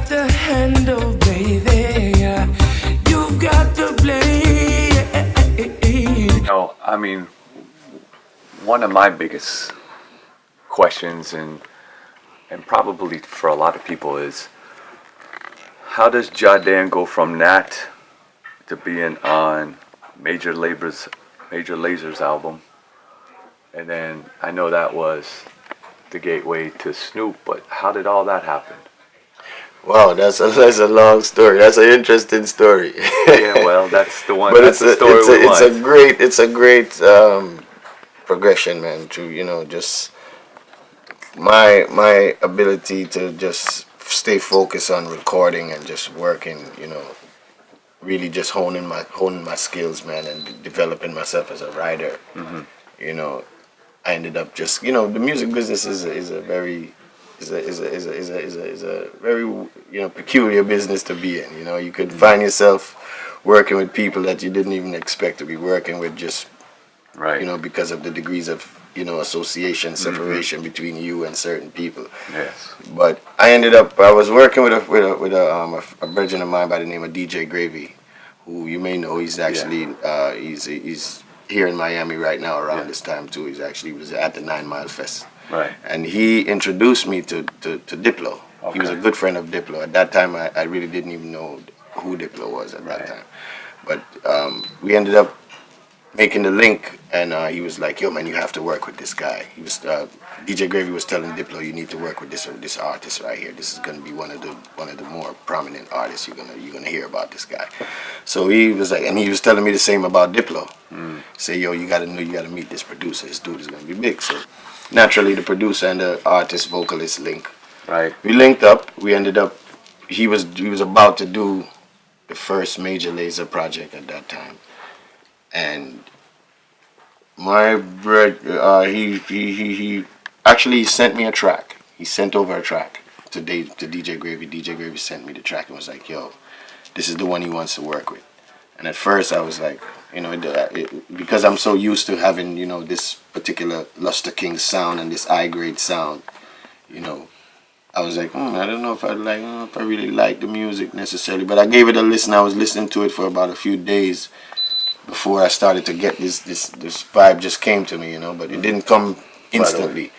to handle, baby. You've got to play. No, I mean, one of my biggest questions and probably for a lot of people is, how does Jahdan go from that to being on Major Laser's album? And then I know that was the gateway to Snoop, but how did all that happen? Wow, that's a long story. That's an interesting story. Yeah, well, that's the one. But That's the story we want. it's a great progression, man. To just my ability to just stay focused on recording and just working, really just honing my skills, man, and developing myself as a writer. You know, I ended up just the music business is a very very peculiar business to be in. You could find yourself working with people that you didn't even expect to be working with, just Right. because of the degrees of association, separation between you and certain people. Yes. But I was working with a virgin of mine by the name of DJ Gravy, who you may know. He's actually he's here in Miami right now around this time too. He was at the 9 Mile Fest. Right. And he introduced me to Diplo. Okay. He was a good friend of Diplo. At that time, I really didn't even know who Diplo was at that time. But we ended up making the link, and he was like, "Yo, man, you have to work with this guy." He was DJ Gravy was telling Diplo, "You need to work with this artist right here. This is gonna be one of the more prominent artists you're gonna hear about this guy." So he was like, and he was telling me the same about Diplo. Say, "Yo, you gotta meet this producer. This dude is gonna be big." So naturally, the producer and the artist vocalist link. Right. We linked up. We ended up. He was about to do the first Major Lazer project at that time, and my he actually sent me a track. He sent over a track to DJ Gravy. DJ Gravy sent me the track and was like, "Yo, this is the one he wants to work with." And at first I was like, because I'm so used to having this particular Luster King sound and this high grade sound, I was like, I don't know if I really like the music necessarily, but I gave it a listen. I was listening to it for about a few days before I started to get this vibe just came to me, but it didn't come instantly.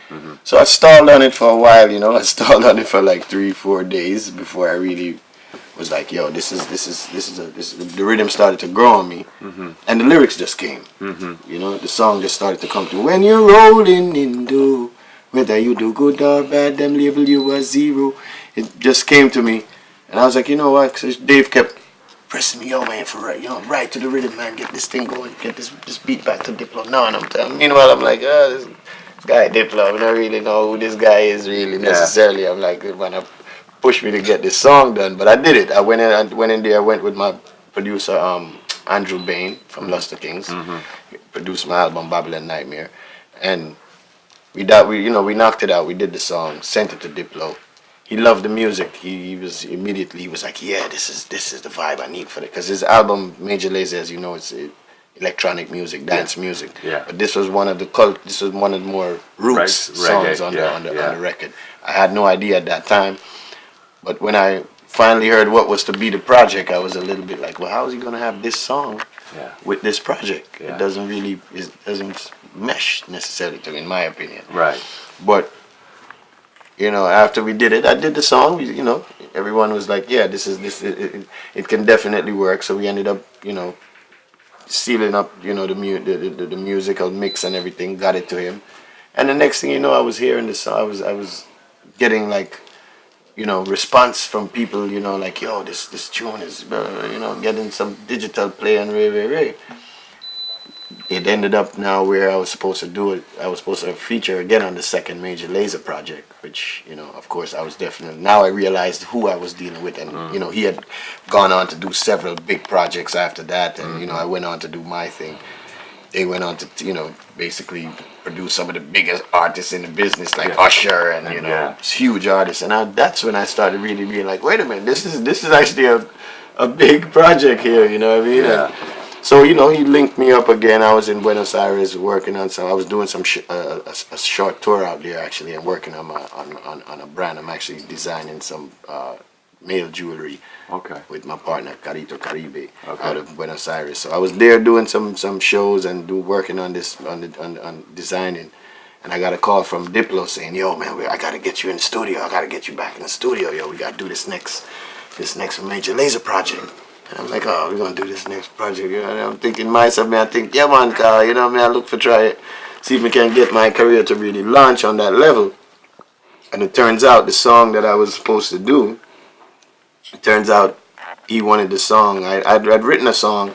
So I stalled on it for a while, I stalled on it for like 3-4 days before I really was like, yo, this is the rhythm started to grow on me, and the lyrics just came. The song just started to come through. When you're rolling into, whether you do good or bad, them label you as zero. It just came to me, and I was like, you know what? So Dave kept pressing me, yo, man, for right to the rhythm, man, get this thing going, get this beat back to Diplo. No, and meanwhile, I'm like, this guy Diplo, I don't really know who this guy is really necessarily. I'm like, man, push me to get this song done, but I did it. I went in there. I went with my producer, Andrew Bain from Luster Kings. Produced my album Babylon Nightmare, and we knocked it out. We did the song, sent it to Diplo. He loved the music. He was like, yeah, this is the vibe I need for it, because his album Major Lazer, as you know, it's electronic music, dance music. Yeah. But this was one of the more roots songs on the record. I had no idea at that time. But when I finally heard what was to be the project, I was a little bit like, well, how is he going to have this song with this project? Yeah. It doesn't mesh necessarily, in my opinion. Right. But, after we did it, I did the song, everyone was like, yeah, it can definitely work. So we ended up, sealing up, the musical mix and everything, got it to him. And the next thing you know, I was hearing the song, I was getting like, response from people, like, yo, this tune is, getting some digital play and ray. It ended up now where I was supposed to do it. I was supposed to feature again on the second Major Lazer project, which, of course, I was definitely, now I realized who I was dealing with. And, he had gone on to do several big projects after that. And, I went on to do my thing. They went on to, basically produce some of the biggest artists in the business, like Usher and, huge artists. And that's when I started really being like, wait a minute, this is actually a big project here, you know what I mean? Yeah. And so, he linked me up again. I was in Buenos Aires working on I was doing some a short tour out there, actually, and working on a brand. I'm actually designing some male jewelry. Okay. With my partner Carito Caribe Okay. out of Buenos Aires. So I was there doing some shows and working on this on designing, and I got a call from Diplo saying, "Yo, man, I gotta get you in the studio. I gotta get you back in the studio. Yo, we gotta do this next major laser project." And I'm like, "Oh, we're gonna do this next project." You know, and I'm thinking myself, man, I think, yeah, man, Carl, you know, man, I look for try it, see if we can get my career to really launch on that level. And it turns out the song that I was supposed to do. It turns out he wanted the song. I'd written a song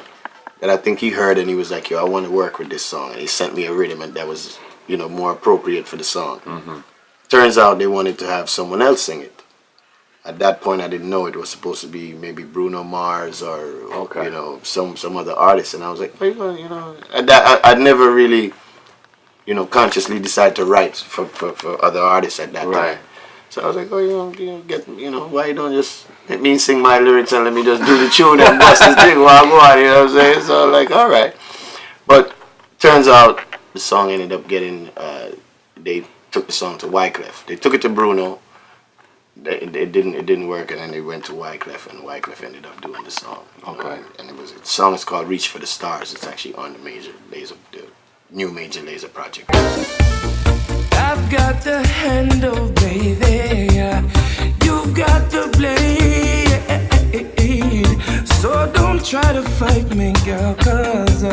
that I think he heard, and he was like, "Yo, I want to work with this song." And he sent me a rhythm and that was, you know, more appropriate for the song. Turns out they wanted to have someone else sing it. At that point, I didn't know it was supposed to be maybe Bruno Mars or Okay. you know, some other artist. And I was like, well, you know, I'd never really, you know, consciously decided to write for other artists at that Right. time. So I was like, oh, you know, why you don't just let me sing my lyrics and let me just do the tune and bust this thing while I go on, you know what I'm saying? So I'm like, all right. But turns out the song ended up getting, they took the song to Wyclef. They took it to Bruno. It didn't work, and then they went to Wyclef, and Wyclef ended up doing the song. You know, Okay. and the song is called "Reach for the Stars." It's actually on the new major laser project. I've got the handle, baby. You've got the blade. So don't try to fight me, girl, 'cause